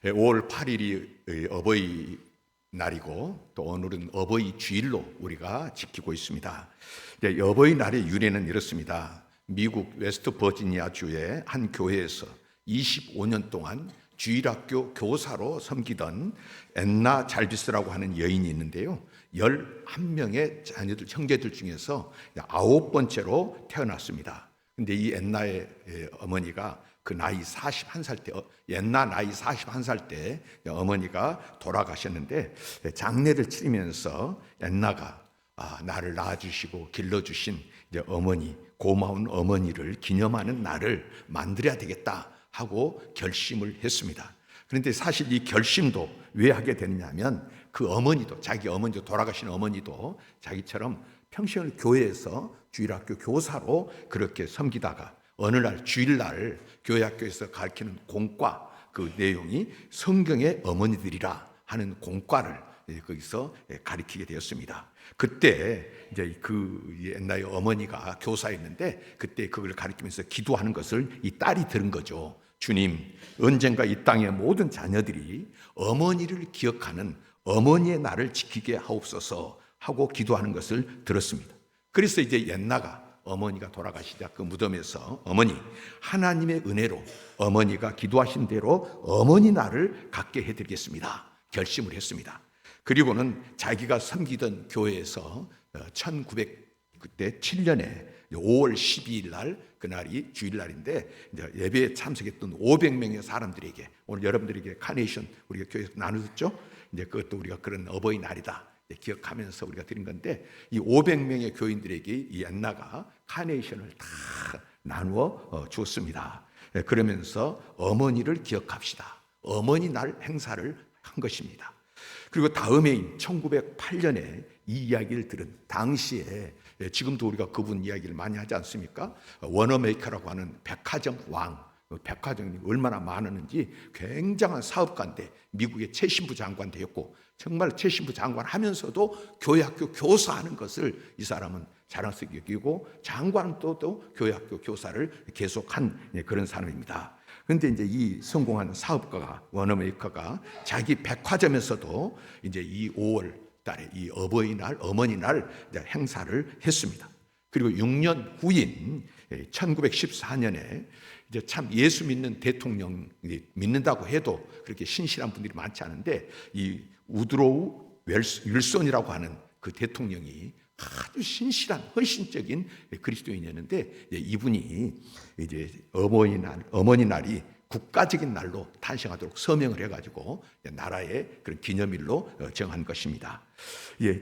5월 8일이 어버이 날이고 또 오늘은 어버이 주일로 우리가 지키고 있습니다. 어버이날의 유래는 이렇습니다. 미국 웨스트 버지니아 주의 한 교회에서 25년 동안 주일학교 교사로 섬기던 앤나 잘비스라고 하는 여인이 있는데요. 11명의 자녀들, 형제들 중에서 9번째로 태어났습니다. 근데 이 앤나의 어머니가 그 나이 41살 때, 옛날 나이 41살 때 어머니가 돌아가셨는데, 장례를 치르면서 앤나가 나를 낳아주시고 길러주신 이제 어머니, 고마운 어머니를 기념하는 날을 만들어야 되겠다 하고 결심을 했습니다. 그런데 사실 이 결심도 왜 하게 되느냐면, 그 어머니도, 자기 어머니도, 돌아가신 어머니도 자기처럼 평생을 교회에서 주일학교 교사로 그렇게 섬기다가 어느 날 주일날 교회 학교에서 가르치는 공과, 그 내용이 성경의 어머니들이라 하는 공과를 거기서 가르치게 되었습니다. 그때 이제 그 옛날에 어머니가 교사였는데, 그때 그걸 가르치면서 기도하는 것을 이 딸이 들은 거죠. 주님, 언젠가 이 땅의 모든 자녀들이 어머니를 기억하는 어머니의 날을 지키게 하옵소서 하고 기도하는 것을 들었습니다. 그래서 이제 옛나가, 어머니가 돌아가시자 그 무덤에서 어머니, 하나님의 은혜로 어머니가 기도하신 대로 어머니 날을 갖게 해드리겠습니다 결심을 했습니다. 그리고는 자기가 섬기던 교회에서 1907년에 5월 12일 날, 그날이 주일날인데 이제 예배에 참석했던 500명의 사람들에게, 오늘 여러분들에게 카네이션 우리가 교회에서 나누었죠. 이제 그것도 우리가 그런 어버이날이다 기억하면서 우리가 드린 건데, 이 500명의 교인들에게 이 앤나가 카네이션을 다 나누어 주었습니다. 그러면서 어머니를 기억합시다, 어머니 날 행사를 한 것입니다. 그리고 다음 해인 1908년에 이 이야기를 들은 당시에, 지금도 우리가 그분 이야기를 많이 하지 않습니까? 워너메이커라고 하는 백화점 왕, 백화점이 얼마나 많았는지 굉장한 사업가인데 미국의 최신부 장관 되었고, 정말 최신부 장관 하면서도 교회학교 교사하는 것을 이 사람은 자랑스럽게 여기고, 장관은 또 교회학교 교사를 계속한 그런 사람입니다. 그런데 이제 이 성공한 사업가가, 워너메이커가 자기 백화점에서도 이제 이 5월 달에 이 어버이날, 어머니날 행사를 했습니다. 그리고 6년 후인 1914년에 이제 참 예수 믿는 대통령, 믿는다고 해도 그렇게 신실한 분들이 많지 않은데, 이 우드로우 윌슨이라고 하는 그 대통령이 아주 신실한 헌신적인 그리스도인이었는데, 이분이 이제 어머니날이 국가적인 날로 탄생하도록 서명을 해가지고 나라의 그런 기념일로 정한 것입니다.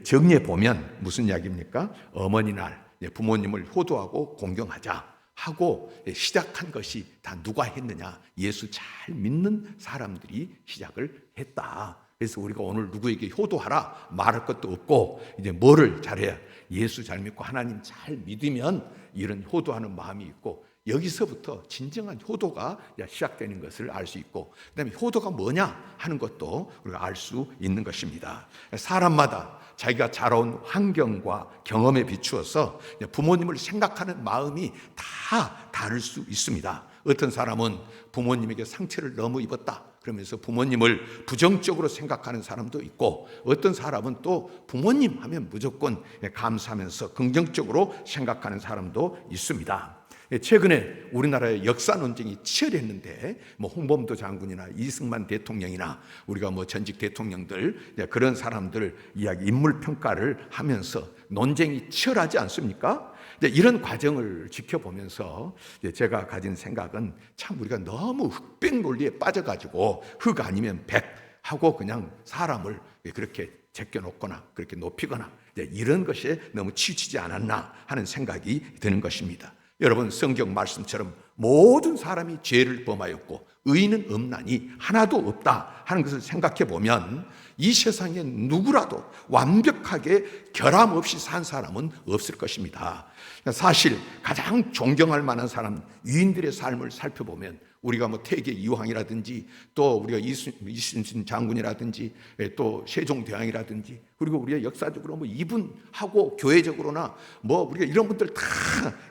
정리해 보면 무슨 이야기입니까? 어머니날, 부모님을 효도하고 공경하자 하고 시작한 것이 다 누가 했느냐? 예수 잘 믿는 사람들이 시작을 했다. 그래서 우리가 오늘 누구에게 효도하라 말할 것도 없고, 이제 뭐를 잘해야, 예수 잘 믿고 하나님 잘 믿으면 이런 효도하는 마음이 있고, 여기서부터 진정한 효도가 시작되는 것을 알 수 있고, 그다음에 효도가 뭐냐 하는 것도 우리가 알 수 있는 것입니다. 사람마다 자기가 자라온 환경과 경험에 비추어서 부모님을 생각하는 마음이 다 다를 수 있습니다. 어떤 사람은 부모님에게 상처를 너무 입었다 그러면서 부모님을 부정적으로 생각하는 사람도 있고, 어떤 사람은 또 부모님 하면 무조건 감사하면서 긍정적으로 생각하는 사람도 있습니다. 최근에 우리나라의 역사 논쟁이 치열했는데, 홍범도 장군이나 이승만 대통령이나 우리가 전직 대통령들, 그런 사람들 이야기, 인물 평가를 하면서 논쟁이 치열하지 않습니까? 이런 과정을 지켜보면서 제가 가진 생각은, 참 우리가 너무 흑백 논리에 빠져가지고 흑 아니면 백 하고 그냥 사람을 그렇게 제껴놓거나 그렇게 높이거나 이런 것에 너무 치우치지 않았나 하는 생각이 드는 것입니다. 여러분, 성경 말씀처럼 모든 사람이 죄를 범하였고 의인은 없나니 하나도 없다 하는 것을 생각해 보면, 이 세상에 누구라도 완벽하게 결함 없이 산 사람은 없을 것입니다. 사실 가장 존경할 만한 사람, 유인들의 삶을 살펴보면, 우리가 태계 이황이라든지 또 우리가 이순신 장군이라든지 또 세종대왕이라든지, 그리고 우리가 역사적으로 이분하고 교회적으로나 우리가 이런 분들 다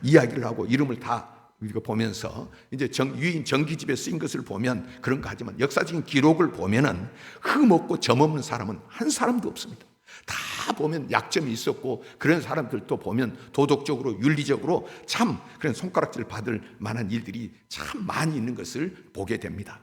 이야기를 하고 이름을 다 우리가 보면서 이제 유인 정기집에 쓰인 것을 보면 그런 거 하지만 역사적인 기록을 보면은 흠없고 점없는 사람은 한 사람도 없습니다. 다 보면 약점이 있었고 그런 사람들도 보면 도덕적으로 윤리적으로 참 그런 손가락질 받을 만한 일들이 참 많이 있는 것을 보게 됩니다.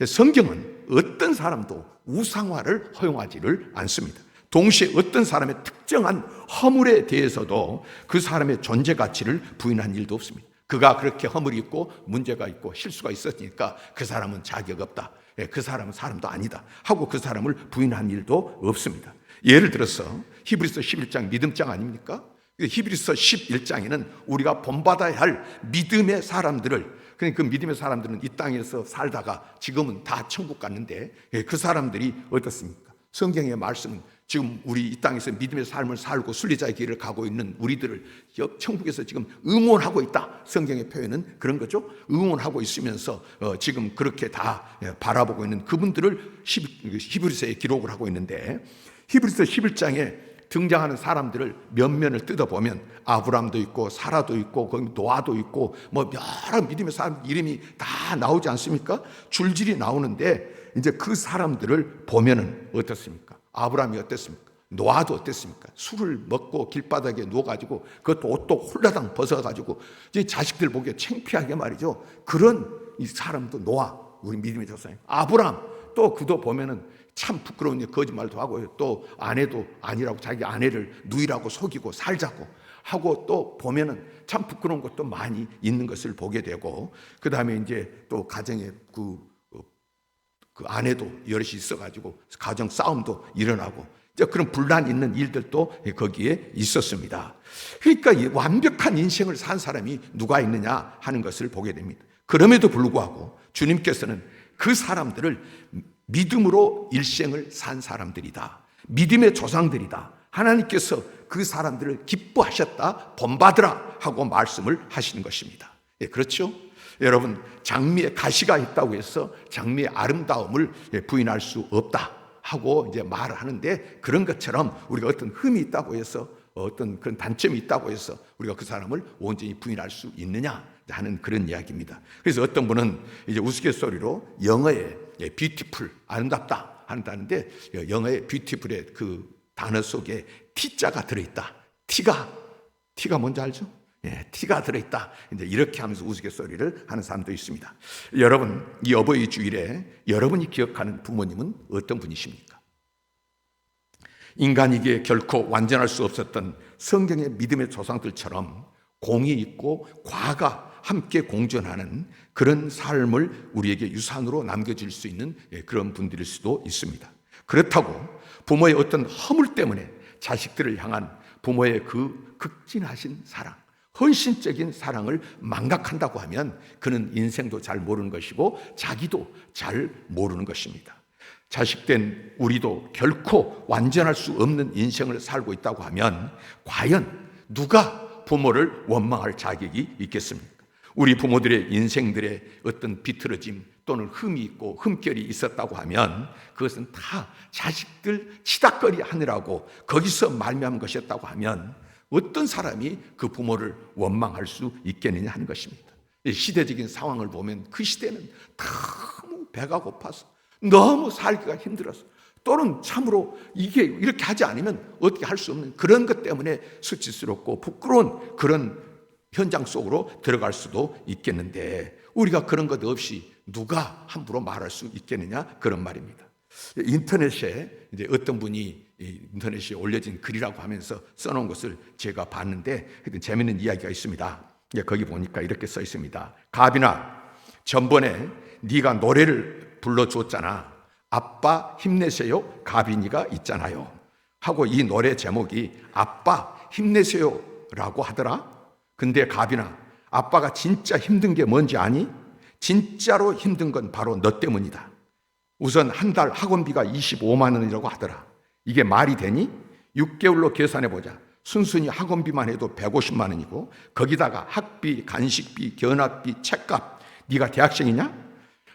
성경은 어떤 사람도 우상화를 허용하지를 않습니다. 동시에 어떤 사람의 특정한 허물에 대해서도 그 사람의 존재 가치를 부인한 일도 없습니다. 그가 그렇게 허물이 있고 문제가 있고 실수가 있었으니까 그 사람은 자격 없다, 그 사람은 사람도 아니다 하고 그 사람을 부인한 일도 없습니다. 예를 들어서 히브리서 11장 믿음장 아닙니까? 히브리서 11장에는 우리가 본받아야 할 믿음의 사람들을, 그러니까 그 믿음의 사람들은 이 땅에서 살다가 지금은 다 천국 갔는데 그 사람들이 어떻습니까? 성경의 말씀은 지금 우리 이 땅에서 믿음의 삶을 살고 순리자의 길을 가고 있는 우리들을 천국에서 지금 응원하고 있다. 성경의 표현은 그런 거죠. 응원하고 있으면서 지금 그렇게 다 바라보고 있는 그분들을 히브리서에 기록을 하고 있는데, 히브리서 11장에 등장하는 사람들을 면면을 뜯어보면 아브람도 있고 사라도 있고 거기 노아도 있고 뭐 여러 믿음의 사람 이름이 다 나오지 않습니까? 줄줄이 나오는데 이제 그 사람들을 보면은 어떻습니까? 아브람이 어땠습니까? 노아도 어땠습니까? 술을 먹고 길바닥에 누워가지고 그것도 옷도 홀라당 벗어가지고 이제 자식들 보기에 창피하게 말이죠. 그런 이 사람도 노아, 우리 믿음의 조상이 아브람, 또 그도 보면은 참 부끄러운 일 거짓말도 하고 또 아내도 아니라고 자기 아내를 누이라고 속이고 살자고 하고 또 보면은 참 부끄러운 것도 많이 있는 것을 보게 되고, 그 다음에 이제 또 가정에 그 아내도 여럿이 있어가지고 가정 싸움도 일어나고 이제 그런 분란 있는 일들도 거기에 있었습니다. 그러니까 이 완벽한 인생을 산 사람이 누가 있느냐 하는 것을 보게 됩니다. 그럼에도 불구하고 주님께서는 그 사람들을 믿음으로 일생을 산 사람들이다, 믿음의 조상들이다, 하나님께서 그 사람들을 기뻐하셨다, 본받으라 하고 말씀을 하시는 것입니다. 예, 그렇죠? 여러분, 장미에 가시가 있다고 해서 장미의 아름다움을 부인할 수 없다 하고 이제 말을 하는데, 그런 것처럼 우리가 어떤 흠이 있다고 해서 어떤 그런 단점이 있다고 해서 우리가 그 사람을 온전히 부인할 수 있느냐 하는 그런 이야기입니다. 그래서 어떤 분은 이제 우스갯소리로 영어에 beautiful, 아름답다 한다는데 영어의 beautiful의 그 단어 속에 T자가 들어있다. T가 뭔지 알죠? 예, T가 들어있다. 이제 이렇게 하면서 우스갯소리를 하는 사람도 있습니다. 여러분, 이 어버이 주일에 여러분이 기억하는 부모님은 어떤 분이십니까? 인간이기에 결코 완전할 수 없었던 성경의 믿음의 조상들처럼 공이 있고 과가 함께 공존하는 그런 삶을 우리에게 유산으로 남겨질 수 있는 그런 분들일 수도 있습니다. 그렇다고 부모의 어떤 허물 때문에 자식들을 향한 부모의 그 극진하신 사랑, 헌신적인 사랑을 망각한다고 하면 그는 인생도 잘 모르는 것이고 자기도 잘 모르는 것입니다. 자식된 우리도 결코 완전할 수 없는 인생을 살고 있다고 하면 과연 누가 부모를 원망할 자격이 있겠습니까? 우리 부모들의 인생들의 어떤 비틀어짐 또는 흠이 있고 흠결이 있었다고 하면 그것은 다 자식들 치닥거리 하느라고 거기서 말미암은 것이었다고 하면 어떤 사람이 그 부모를 원망할 수 있겠느냐 하는 것입니다. 시대적인 상황을 보면 그 시대는 너무 배가 고파서 너무 살기가 힘들어서 또는 참으로 이게 이렇게 하지 않으면 어떻게 할 수 없는 그런 것 때문에 수치스럽고 부끄러운 그런 현장 속으로 들어갈 수도 있겠는데, 우리가 그런 것 없이 누가 함부로 말할 수 있겠느냐 그런 말입니다. 인터넷에 이제 어떤 분이 인터넷에 올려진 글이라고 하면서 써놓은 것을 제가 봤는데 재미있는 이야기가 있습니다. 거기 보니까 이렇게 써 있습니다. 가빈아, 전번에 네가 노래를 불러줬잖아. 아빠 힘내세요 가빈이가 있잖아요 하고 이 노래 제목이 아빠 힘내세요 라고 하더라. 근데 가빈아, 아빠가 진짜 힘든 게 뭔지 아니? 진짜로 힘든 건 바로 너 때문이다. 우선 한 달 학원비가 25만 원이라고 하더라. 이게 말이 되니? 6개월로 계산해보자. 순순히 학원비만 해도 150만 원이고 거기다가 학비, 간식비, 견학비, 책값. 네가 대학생이냐?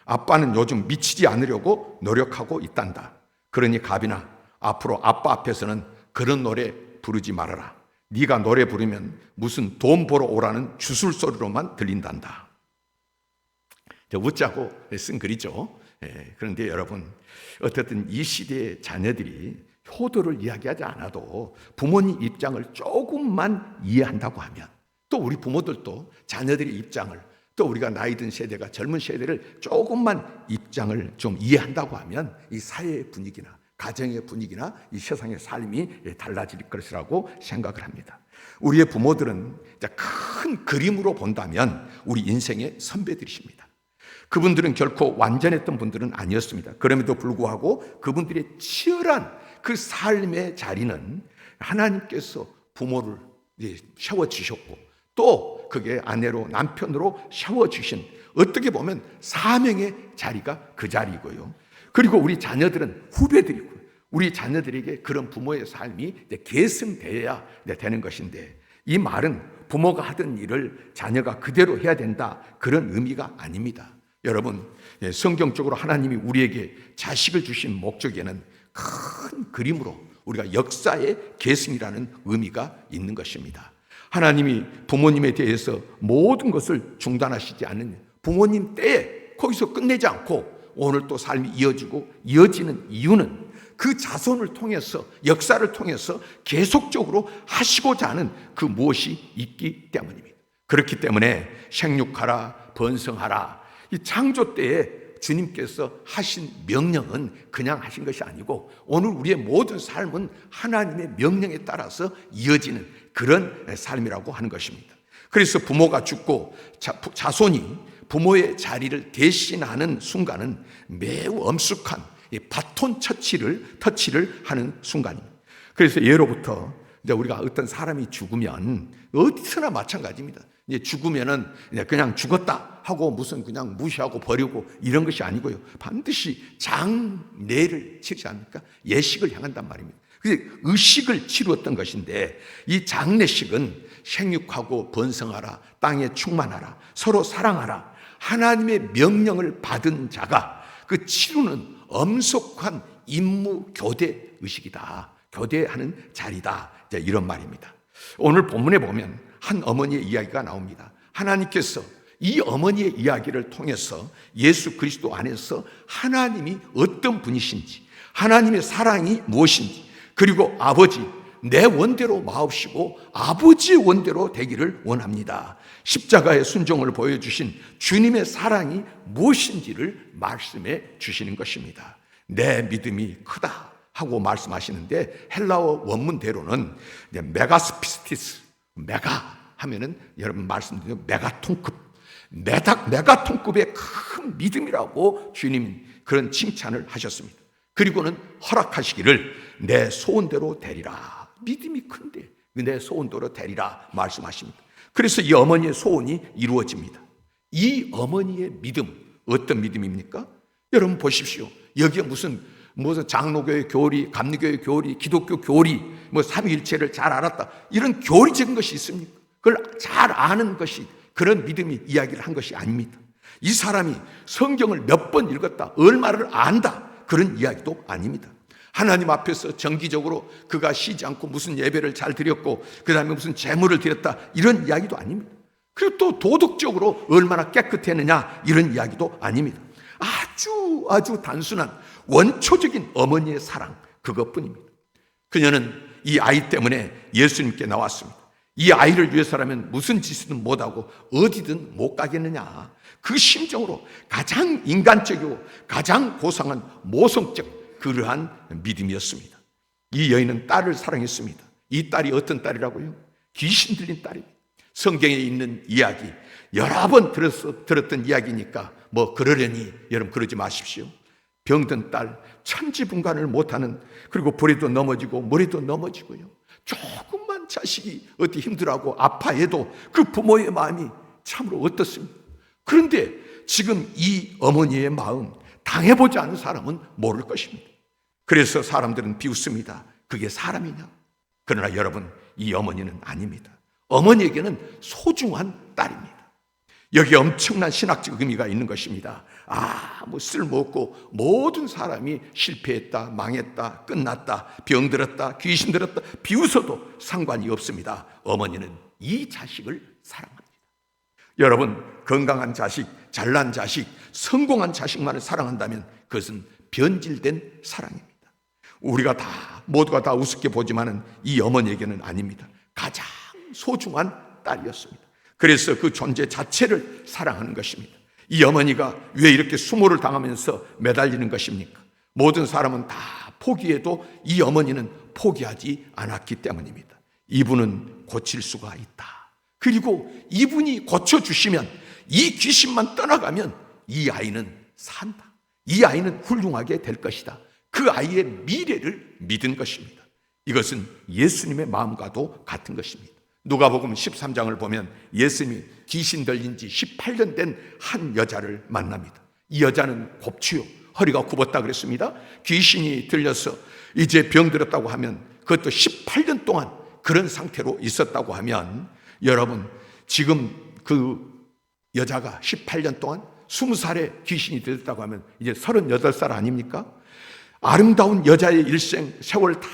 아빠는 요즘 미치지 않으려고 노력하고 있단다. 그러니 가빈아, 앞으로 아빠 앞에서는 그런 노래 부르지 말아라. 네가 노래 부르면 무슨 돈 벌어 오라는 주술소리로만 들린단다. 웃자고 쓴 글이죠. 그런데 여러분, 어쨌든 이 시대의 자녀들이 효도를 이야기하지 않아도 부모님 입장을 조금만 이해한다고 하면, 또 우리 부모들도 자녀들의 입장을, 또 우리가 나이 든 세대가 젊은 세대를 조금만 입장을 좀 이해한다고 하면 이 사회의 분위기나 가정의 분위기나 이 세상의 삶이 달라질 것이라고 생각을 합니다. 우리의 부모들은 큰 그림으로 본다면 우리 인생의 선배들이십니다. 그분들은 결코 완전했던 분들은 아니었습니다. 그럼에도 불구하고 그분들의 치열한 그 삶의 자리는 하나님께서 부모를 세워주셨고, 또 그게 아내로 남편으로 세워주신, 어떻게 보면 사명의 자리가 그 자리이고요. 그리고 우리 자녀들은 후배들이고요. 우리 자녀들에게 그런 부모의 삶이 계승되어야 되는 것인데, 이 말은 부모가 하던 일을 자녀가 그대로 해야 된다, 그런 의미가 아닙니다. 여러분, 성경적으로 하나님이 우리에게 자식을 주신 목적에는 큰 그림으로 우리가 역사의 계승이라는 의미가 있는 것입니다. 하나님이 부모님에 대해서 모든 것을 중단하시지 않는 부모님 때에 거기서 끝내지 않고 오늘 또 삶이 이어지는 이유는 그 자손을 통해서, 역사를 통해서 계속적으로 하시고자 하는 그 무엇이 있기 때문입니다. 그렇기 때문에 생육하라, 번성하라, 이 창조 때에 주님께서 하신 명령은 그냥 하신 것이 아니고 오늘 우리의 모든 삶은 하나님의 명령에 따라서 이어지는 그런 삶이라고 하는 것입니다. 그래서 부모가 죽고 자손이 부모의 자리를 대신하는 순간은 매우 엄숙한 바톤 터치를 하는 순간입니다. 그래서 예로부터 이제 우리가 어떤 사람이 죽으면 어디서나 마찬가지입니다. 이제 죽으면은 그냥 죽었다 하고 무슨 그냥 무시하고 버리고 이런 것이 아니고요. 반드시 장례를 치르지 않습니까? 예식을 향한단 말입니다. 그래서 의식을 치루었던 것인데, 이 장례식은 생육하고 번성하라, 땅에 충만하라, 서로 사랑하라, 하나님의 명령을 받은 자가 그 치루는 엄숙한 임무 교대 의식이다, 교대하는 자리다, 이런 말입니다. 오늘 본문에 보면 한 어머니의 이야기가 나옵니다. 하나님께서 이 어머니의 이야기를 통해서 예수 그리스도 안에서 하나님이 어떤 분이신지, 하나님의 사랑이 무엇인지, 그리고 아버지, 내 원대로 마옵시고 아버지의 원대로 되기를 원합니다, 십자가의 순종을 보여주신 주님의 사랑이 무엇인지를 말씀해 주시는 것입니다. 내 믿음이 크다 하고 말씀하시는데, 헬라어 원문대로는 메가스피스티스, 메가 하면은 여러분 말씀드린 메가톤급, 메가톤급의 큰 믿음이라고 주님 그런 칭찬을 하셨습니다. 그리고는 허락하시기를 내 소원대로 되리라, 믿음이 큰데 내 소원대로 되리라 말씀하십니다. 그래서 이 어머니의 소원이 이루어집니다. 이 어머니의 믿음, 어떤 믿음입니까? 여러분 보십시오. 여기에 무슨 장로교의 교리, 감리교의 교리, 기독교 교리, 삼위일체를 잘 알았다, 이런 교리적인 것이 있습니까? 그걸 잘 아는 것이, 그런 믿음이 이야기를 한 것이 아닙니다. 이 사람이 성경을 몇 번 읽었다, 얼마를 안다, 그런 이야기도 아닙니다. 하나님 앞에서 정기적으로 그가 쉬지 않고 무슨 예배를 잘 드렸고 그 다음에 무슨 제물을 드렸다, 이런 이야기도 아닙니다. 그리고 또 도덕적으로 얼마나 깨끗했느냐, 이런 이야기도 아닙니다. 아주 단순한 원초적인 어머니의 사랑, 그것뿐입니다. 그녀는 이 아이 때문에 예수님께 나왔습니다. 이 아이를 위해서라면 무슨 짓이든 못하고 어디든 못 가겠느냐, 그 심정으로 가장 인간적이고 가장 고상한 모성적 그러한 믿음이었습니다. 이 여인은 딸을 사랑했습니다. 이 딸이 어떤 딸이라고요? 귀신 들린 딸입니다. 성경에 있는 이야기, 여러 번 들었던 이야기니까 그러려니 여러분 그러지 마십시오. 병든 딸, 천지분간을 못하는, 그리고 불에도 넘어지고 물에도 넘어지고요. 조금만 자식이 어디 힘들어하고 아파해도 그 부모의 마음이 참으로 어떻습니까? 그런데 지금 이 어머니의 마음, 당해보지 않은 사람은 모를 것입니다. 그래서 사람들은 비웃습니다. 그게 사람이냐? 그러나 여러분, 이 어머니는 아닙니다. 어머니에게는 소중한 딸입니다. 여기 엄청난 신학적 의미가 있는 것입니다. 쓸모없고 모든 사람이 실패했다, 망했다, 끝났다, 병들었다, 귀신 들었다, 비웃어도 상관이 없습니다. 어머니는 이 자식을 사랑합니다. 여러분, 건강한 자식, 잘난 자식, 성공한 자식만을 사랑한다면 그것은 변질된 사랑입니다. 우리가 모두가 다 우습게 보지만은 이 어머니에게는 아닙니다. 가장 소중한 딸이었습니다. 그래서 그 존재 자체를 사랑하는 것입니다. 이 어머니가 왜 이렇게 수모를 당하면서 매달리는 것입니까? 모든 사람은 다 포기해도 이 어머니는 포기하지 않았기 때문입니다. 이분은 고칠 수가 있다. 그리고 이분이 고쳐주시면, 이 귀신만 떠나가면 이 아이는 산다. 이 아이는 훌륭하게 될 것이다. 그 아이의 미래를 믿은 것입니다. 이것은 예수님의 마음과도 같은 것입니다. 누가복음 13장을 보면 예수님이 귀신 들린 지 18년 된 한 여자를 만납니다. 이 여자는 곱추요, 허리가 굽었다 그랬습니다. 귀신이 들려서 이제 병들었다고 하면, 그것도 18년 동안 그런 상태로 있었다고 하면, 여러분, 지금 그 여자가 18년 동안 20살에 귀신이 들렸다고 하면 이제 38살 아닙니까? 아름다운 여자의 일생, 세월 다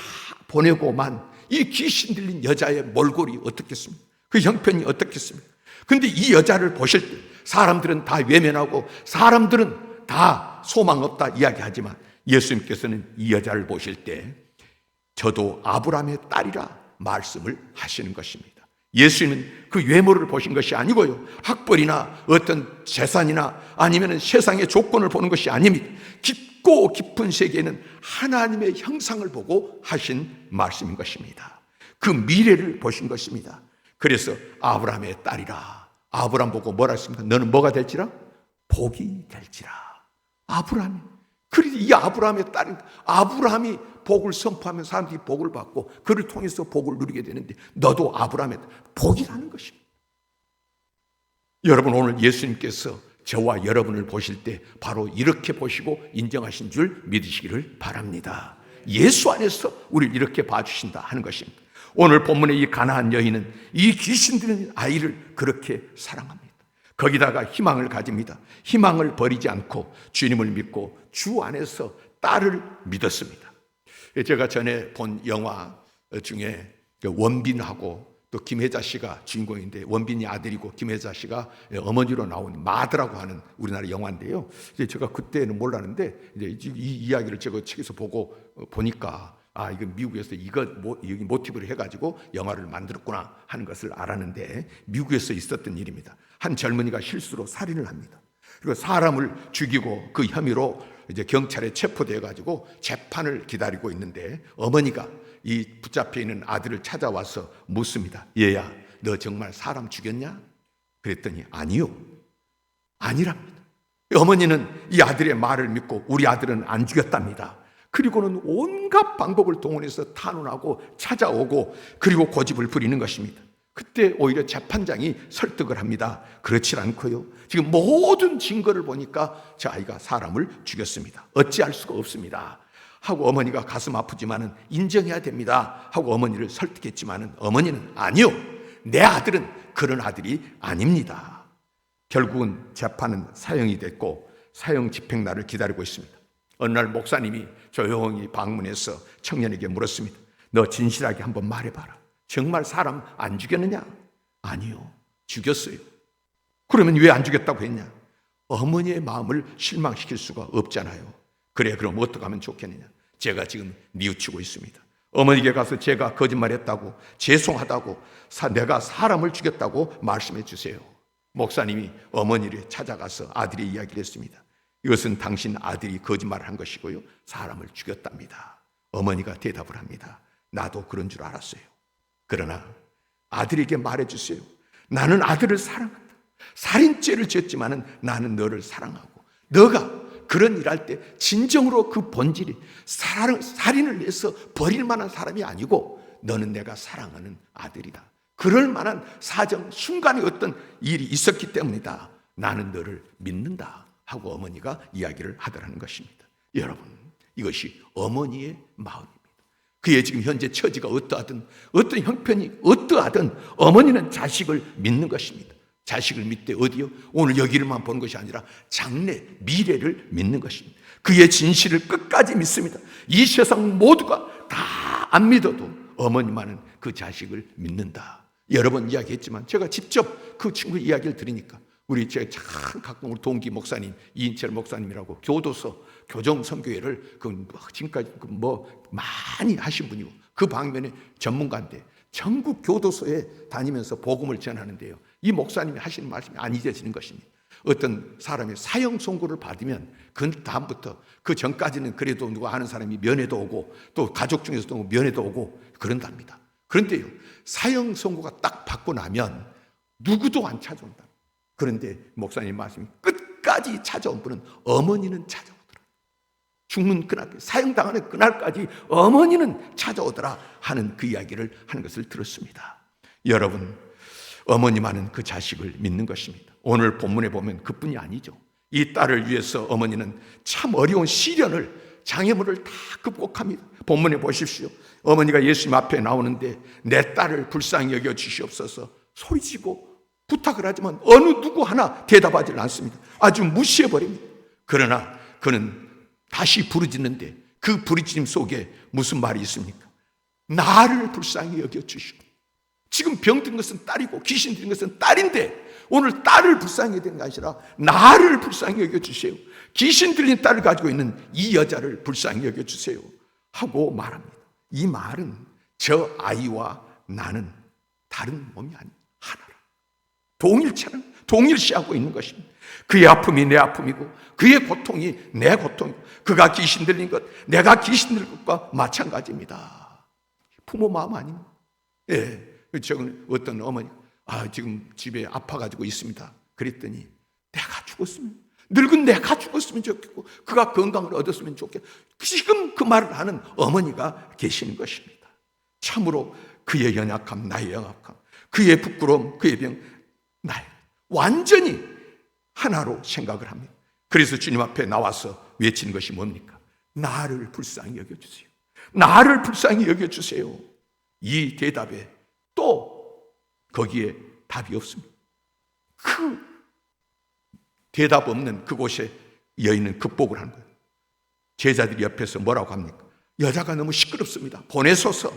보내고만 이 귀신 들린 여자의 몰골이 어떻겠습니까? 그 형편이 어떻겠습니까? 근데 이 여자를 보실 때 사람들은 다 외면하고 사람들은 다 소망 없다 이야기하지만, 예수님께서는 이 여자를 보실 때 저도 아브라함의 딸이라 말씀을 하시는 것입니다. 예수님은 그 외모를 보신 것이 아니고요, 학벌이나 어떤 재산이나 아니면 세상의 조건을 보는 것이 아닙니다. 깊고 깊은 세계에는 하나님의 형상을 보고 하신 말씀인 것입니다. 그 미래를 보신 것입니다. 그래서 아브라함의 딸이라, 아브라함 보고 뭐라 했습니까? 너는 뭐가 될지라? 복이 될지라. 아브라함이, 그래서 이 아브라함의 딸인, 아브라함이 복을 선포하면 사람들이 복을 받고 그를 통해서 복을 누리게 되는데, 너도 아브라함의 복이라는 것입니다. 여러분, 오늘 예수님께서 저와 여러분을 보실 때 바로 이렇게 보시고 인정하신 줄 믿으시기를 바랍니다. 예수 안에서 우리를 이렇게 봐주신다 하는 것입니다. 오늘 본문의 이 가나안 여인은 이 귀신 들린 아이를 그렇게 사랑합니다. 거기다가 희망을 가집니다. 희망을 버리지 않고 주님을 믿고 주 안에서 딸을 믿었습니다. 제가 전에 본 영화 중에 원빈하고 또 김혜자 씨가 주인공인데, 원빈이 아들이고 김혜자 씨가 어머니로 나온 마드라고 하는 우리나라 영화인데요. 제가 그때는 몰랐는데 이제 이 이야기를 제가 책에서 보니까 이거 미국에서 여기 모티브를 해가지고 영화를 만들었구나 하는 것을 알았는데, 미국에서 있었던 일입니다. 한 젊은이가 실수로 살인을 합니다. 그리고 사람을 죽이고 그 혐의로 이제 경찰에 체포되어 가지고 재판을 기다리고 있는데, 어머니가 이 붙잡혀 있는 아들을 찾아와서 묻습니다. 얘야, 너 정말 사람 죽였냐? 그랬더니 아니요, 아니랍니다. 어머니는 이 아들의 말을 믿고 우리 아들은 안 죽였답니다. 그리고는 온갖 방법을 동원해서 탄원하고 찾아오고 그리고 고집을 부리는 것입니다. 그때 오히려 재판장이 설득을 합니다. 그렇지 않고요, 지금 모든 증거를 보니까 저 아이가 사람을 죽였습니다. 어찌할 수가 없습니다 하고, 어머니가 가슴 아프지만은 인정해야 됩니다 하고 어머니를 설득했지만은, 어머니는 아니요, 내 아들은 그런 아들이 아닙니다. 결국은 재판은 사형이 됐고 사형 집행날을 기다리고 있습니다. 어느 날 목사님이 조용히 방문해서 청년에게 물었습니다. 너 진실하게 한번 말해봐라. 정말 사람 안 죽였느냐? 아니요, 죽였어요. 그러면 왜 안 죽였다고 했냐? 어머니의 마음을 실망시킬 수가 없잖아요. 그래, 그럼 어떻게 하면 좋겠느냐? 제가 지금 뉘우치고 있습니다. 어머니에게 가서 제가 거짓말했다고, 죄송하다고, 내가 사람을 죽였다고 말씀해 주세요. 목사님이 어머니를 찾아가서 아들의 이야기를 했습니다. 이것은 당신 아들이 거짓말을 한 것이고요, 사람을 죽였답니다. 어머니가 대답을 합니다. 나도 그런 줄 알았어요. 그러나 아들에게 말해주세요. 나는 아들을 사랑한다. 살인죄를 지었지만은 나는 너를 사랑하고, 너가 그런 일 할 때 진정으로 그 본질이 살인을 해서 버릴 만한 사람이 아니고, 너는 내가 사랑하는 아들이다. 그럴 만한 사정, 순간에 어떤 일이 있었기 때문이다. 나는 너를 믿는다 하고 어머니가 이야기를 하더라는 것입니다. 여러분, 이것이 어머니의 마음입니다. 그의 지금 현재 처지가 어떠하든, 어떤 형편이 어떠하든 어머니는 자식을 믿는 것입니다. 자식을 믿되 어디요? 오늘 여기를만 보는 것이 아니라 장래, 미래를 믿는 것입니다. 그의 진실을 끝까지 믿습니다. 이 세상 모두가 다 안 믿어도 어머니만은 그 자식을 믿는다. 여러 번 이야기했지만 제가 직접 그 친구 이야기를 들으니까 제가 참 가끔 우리 동기 목사님 이인철 목사님이라고 교도소 교정선교회를 지금까지 많이 하신 분이고 그 방면에 전문가인데 전국 교도소에 다니면서 복음을 전하는데요, 이 목사님이 하시는 말씀이 안 잊어지는 것입니다. 어떤 사람이 사형 선고를 받으면 그 다음부터 그 전까지는 그래도 누가 아는 사람이 면회도 오고 또 가족 중에서도 면회도 오고 그런답니다. 그런데요, 사형 선고가 딱 받고 나면 누구도 안 찾아온다. 그런데 목사님 말씀이 끝까지 찾아온 분은 어머니는 찾아오더라. 죽는 그날, 사형당하는 그날까지 어머니는 찾아오더라 하는 그 이야기를 하는 것을 들었습니다. 여러분, 어머니만은 그 자식을 믿는 것입니다. 오늘 본문에 보면 그뿐이 아니죠. 이 딸을 위해서 어머니는 참 어려운 시련을, 장애물을 다 극복합니다. 본문에 보십시오. 어머니가 예수님 앞에 나오는데 내 딸을 불쌍히 여겨 주시옵소서 소리치고 부탁을 하지만 어느 누구 하나 대답하지 않습니다. 아주 무시해버립니다. 그러나 그는 다시 부르짖는데 그 부르짖음 속에 무슨 말이 있습니까? 나를 불쌍히 여겨 주시오. 지금 병든 것은 딸이고 귀신 들린 것은 딸인데 오늘 딸을 불쌍히 여기는 게 아니라 나를 불쌍히 여겨주세요. 귀신 들린 딸을 가지고 있는 이 여자를 불쌍히 여겨주세요 하고 말합니다. 이 말은 저 아이와 나는 다른 몸이 아닌 하나라, 동일체는 동일시하고 있는 것입니다. 그의 아픔이 내 아픔이고 그의 고통이 내 고통이고 그가 귀신 들린 것, 내가 귀신 들린 것과 마찬가지입니다. 부모 마음 아닙니까? 예. 저는 어떤 어머니 지금 집에 아파가지고 있습니다. 그랬더니 내가 죽었으면, 늙은 내가 죽었으면 좋겠고 그가 건강을 얻었으면 좋겠고 지금 그 말을 하는 어머니가 계시는 것입니다. 참으로 그의 연약함, 나의 연약함, 그의 부끄러움, 그의 병, 나의 완전히 하나로 생각을 합니다. 그래서 주님 앞에 나와서 외치는 것이 뭡니까? 나를 불쌍히 여겨주세요. 나를 불쌍히 여겨주세요. 이 대답에 또 거기에 답이 없습니다. 그 대답 없는 그곳에 여인은 극복을 한 거예요. 제자들이 옆에서 뭐라고 합니까? 여자가 너무 시끄럽습니다. 보내소서.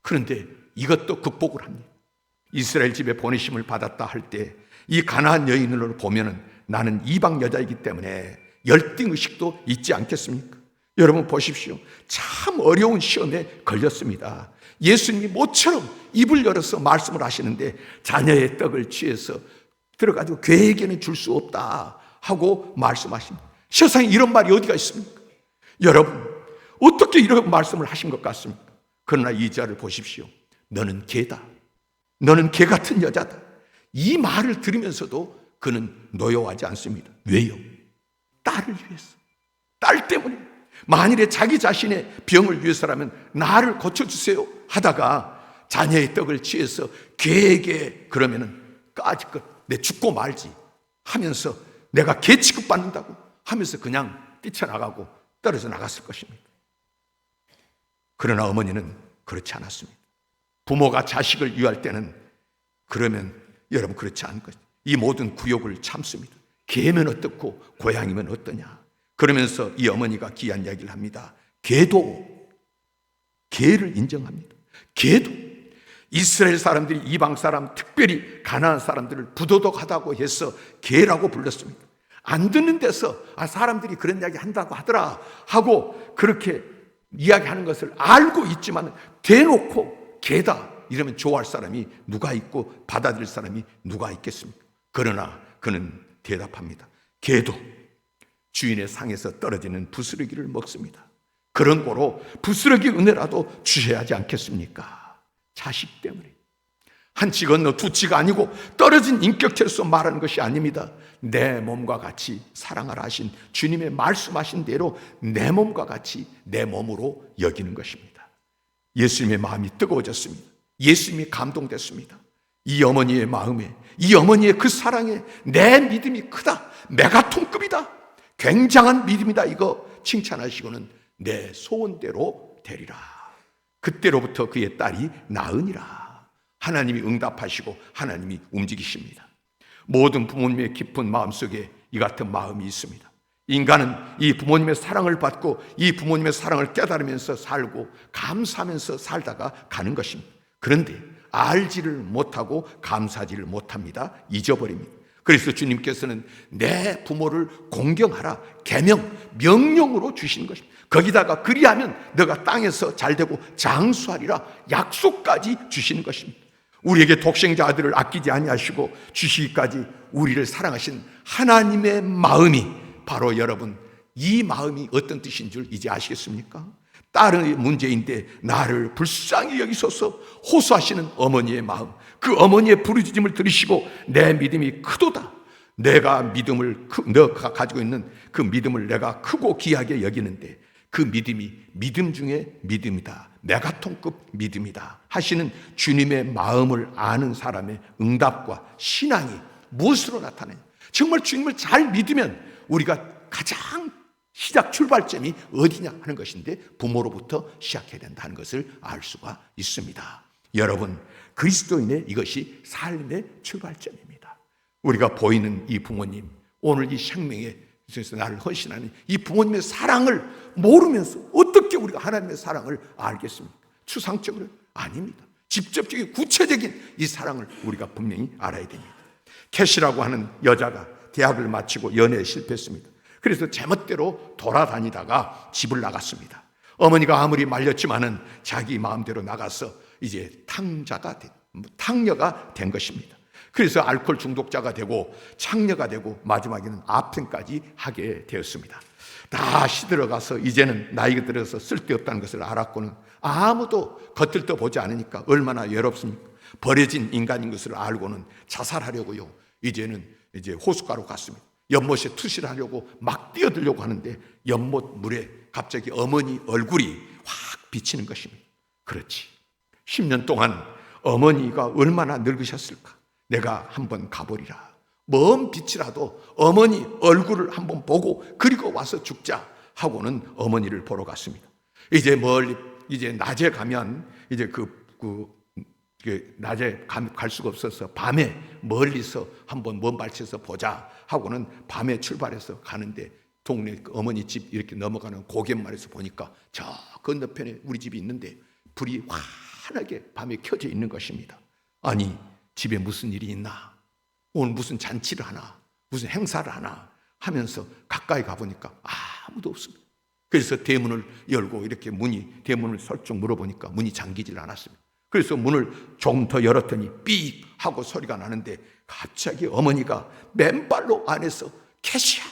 그런데 이것도 극복을 합니다. 이스라엘 집에 보내심을 받았다 할 때 이 가나안 여인을 보면은 나는 이방 여자이기 때문에 열등의식도 있지 않겠습니까? 여러분 보십시오. 참 어려운 시험에 걸렸습니다. 예수님이 모처럼 입을 열어서 말씀을 하시는데 자녀의 떡을 취해서 들어가지고 괴에게는 줄 수 없다 하고 말씀하십니다. 세상에 이런 말이 어디가 있습니까? 여러분 어떻게 이런 말씀을 하신 것 같습니까? 그러나 이 자를 보십시오. 너는 개다. 너는 개 같은 여자다. 이 말을 들으면서도 그는 노여워하지 않습니다. 왜요? 딸을 위해서. 딸 때문에. 만일에 자기 자신의 병을 위해서라면 나를 고쳐주세요 하다가 자녀의 떡을 취해서 개에게 그러면은 까짓것 내 죽고 말지 하면서 내가 개 취급받는다고 하면서 그냥 뛰쳐나가고 떨어져 나갔을 것입니다. 그러나 어머니는 그렇지 않았습니다. 부모가 자식을 위할 때는 그러면 여러분 그렇지 않은 것입니다. 이 모든 굴욕을 참습니다. 개면 어떻고 고양이면 어떠냐. 그러면서 이 어머니가 귀한 이야기를 합니다. 개도 개를 인정합니다. 개도 이스라엘 사람들이 이방 사람, 특별히 가나안 사람들을 부도덕하다고 해서 개라고 불렀습니다. 안 듣는 데서 사람들이 그런 이야기 한다고 하더라 하고 그렇게 이야기하는 것을 알고 있지만 대놓고 개다 이러면 좋아할 사람이 누가 있고 받아들일 사람이 누가 있겠습니까? 그러나 그는 대답합니다. 개도 주인의 상에서 떨어지는 부스러기를 먹습니다. 그런 거로 부스러기 은혜라도 주셔야 하지 않겠습니까? 자식 때문에. 한 치 건너 두 치가 아니고 떨어진 인격체로서 말하는 것이 아닙니다. 내 몸과 같이 사랑하라 하신 주님의 말씀하신 대로 내 몸과 같이 내 몸으로 여기는 것입니다. 예수님의 마음이 뜨거워졌습니다. 예수님이 감동됐습니다. 이 어머니의 마음에, 이 어머니의 그 사랑에 내 믿음이 크다. 메가톤급이다. 굉장한 믿음이다. 이거 칭찬하시고는 내 소원대로 되리라. 그때로부터 그의 딸이 나으니라. 하나님이 응답하시고 하나님이 움직이십니다. 모든 부모님의 깊은 마음속에 이 같은 마음이 있습니다. 인간은 이 부모님의 사랑을 받고 이 부모님의 사랑을 깨달으면서 살고 감사하면서 살다가 가는 것입니다. 그런데 알지를 못하고 감사하지를 못합니다. 잊어버립니다. 그래서 주님께서는 내 부모를 공경하라, 계명, 명령으로 주시는 것입니다. 거기다가 그리하면 너가 땅에서 잘되고 장수하리라 약속까지 주시는 것입니다. 우리에게 독생자 아들을 아끼지 아니하시고 주시기까지 우리를 사랑하신 하나님의 마음이 바로 여러분, 이 마음이 어떤 뜻인 줄 이제 아시겠습니까? 딸의 문제인데 나를 불쌍히 여기소서 호소하시는 어머니의 마음, 그 어머니의 부르짖음을 들으시고 내 믿음이 크도다, 너가 가지고 있는 그 믿음을 내가 크고 귀하게 여기는데 그 믿음이 믿음 중에 믿음이다, 메가톤급 믿음이다 하시는 주님의 마음을 아는 사람의 응답과 신앙이 무엇으로 나타나냐? 정말 주님을 잘 믿으면 우리가 가장 시작 출발점이 어디냐 하는 것인데 부모로부터 시작해야 된다는 것을 알 수가 있습니다. 여러분, 그리스도인의 이것이 삶의 출발점입니다. 우리가 보이는 이 부모님, 오늘 이 생명에 있어서 나를 헌신하는 이 부모님의 사랑을 모르면서 어떻게 우리가 하나님의 사랑을 알겠습니까? 추상적으로 아닙니다. 직접적인 구체적인 이 사랑을 우리가 분명히 알아야 됩니다. 캐시라고 하는 여자가 대학을 마치고 연애에 실패했습니다. 그래서 제멋대로 돌아다니다가 집을 나갔습니다. 어머니가 아무리 말렸지만은 자기 마음대로 나가서 이제 탕녀가 된 것입니다. 그래서 알코올 중독자가 되고 창녀가 되고 마지막에는 아편까지 하게 되었습니다. 다 시들어가서 이제는 나이가 들어서 쓸데없다는 것을 알았고는 아무도 겉을 보지 않으니까 얼마나 외롭습니까? 버려진 인간인 것을 알고는 자살하려고요. 이제는 호숫가로 갔습니다. 연못에 투시를 하려고 막 뛰어들려고 하는데 연못 물에 갑자기 어머니 얼굴이 확 비치는 것입니다. 그렇지, 10년 동안 어머니가 얼마나 늙으셨을까? 내가 한번 가보리라. 먼 빛이라도 어머니 얼굴을 한번 보고 그리고 와서 죽자 하고는 어머니를 보러 갔습니다. 이제 멀리 낮에 가면 이제 낮에 갈 수가 없어서 밤에 멀리서 한번 먼 발치에서 보자 하고는 밤에 출발해서 가는데 동네 어머니 집 이렇게 넘어가는 고갯말에서 보니까 저 건너편에 우리 집이 있는데 불이 환하게 밤에 켜져 있는 것입니다. 아니, 집에 무슨 일이 있나? 오늘 무슨 잔치를 하나? 무슨 행사를 하나? 하면서 가까이 가보니까 아무도 없습니다. 그래서 대문을 열고 이렇게 대문을 설정 물어보니까 문이 잠기질 않았습니다. 그래서 문을 조금 더 열었더니 삑 하고 소리가 나는데 갑자기 어머니가 맨발로 안에서 캐시야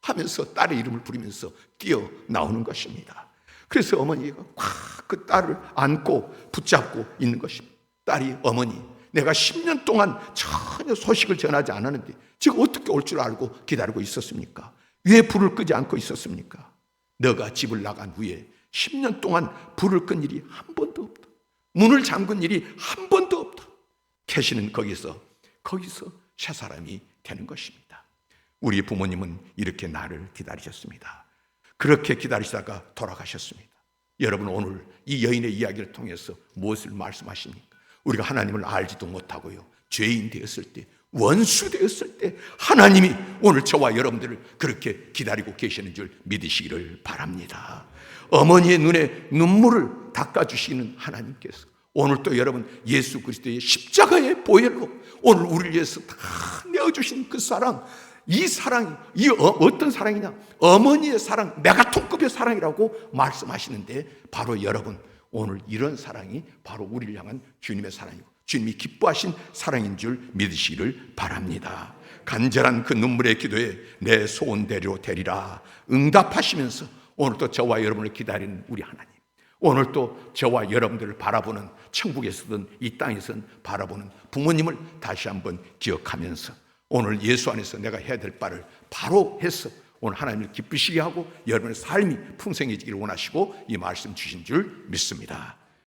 하면서 딸의 이름을 부르면서 뛰어나오는 것입니다. 그래서 어머니가 확 그 딸을 안고 붙잡고 있는 것입니다. 딸이 어머니, 내가 10년 동안 전혀 소식을 전하지 않았는데 지금 어떻게 올 줄 알고 기다리고 있었습니까? 왜 불을 끄지 않고 있었습니까? 너가 집을 나간 후에 10년 동안 불을 끈 일이 한 번도 없다. 문을 잠근 일이 한 번도 없다. 캐시는 거기서 새 사람이 되는 것입니다. 우리 부모님은 이렇게 나를 기다리셨습니다. 그렇게 기다리시다가 돌아가셨습니다. 여러분, 오늘 이 여인의 이야기를 통해서 무엇을 말씀하십니까? 우리가 하나님을 알지도 못하고요, 죄인 되었을 때, 원수 되었을 때 하나님이 오늘 저와 여러분들을 그렇게 기다리고 계시는 줄 믿으시기를 바랍니다. 어머니의 눈에 눈물을 닦아주시는 하나님께서 오늘 또 여러분 예수 그리스도의 십자가의 보혈로 오늘 우리를 위해서 다 내어주신 그 사랑, 이 사랑이 어떤 사랑이냐? 어머니의 사랑, 메가톤급의 사랑이라고 말씀하시는데 바로 여러분, 오늘 이런 사랑이 바로 우리를 향한 주님의 사랑이고 주님이 기뻐하신 사랑인 줄 믿으시기를 바랍니다. 간절한 그 눈물의 기도에 내 소원대로 되리라 응답하시면서 오늘 또 저와 여러분을 기다리는 우리 하나님, 오늘 또 저와 여러분들을 바라보는, 천국에서든 이 땅에서든 바라보는 부모님을 다시 한번 기억하면서 오늘 예수 안에서 내가 해야 될 바를 바로 해서 오늘 하나님을 기쁘시게 하고 여러분의 삶이 풍성해지기를 원하시고 이 말씀 주신 줄 믿습니다.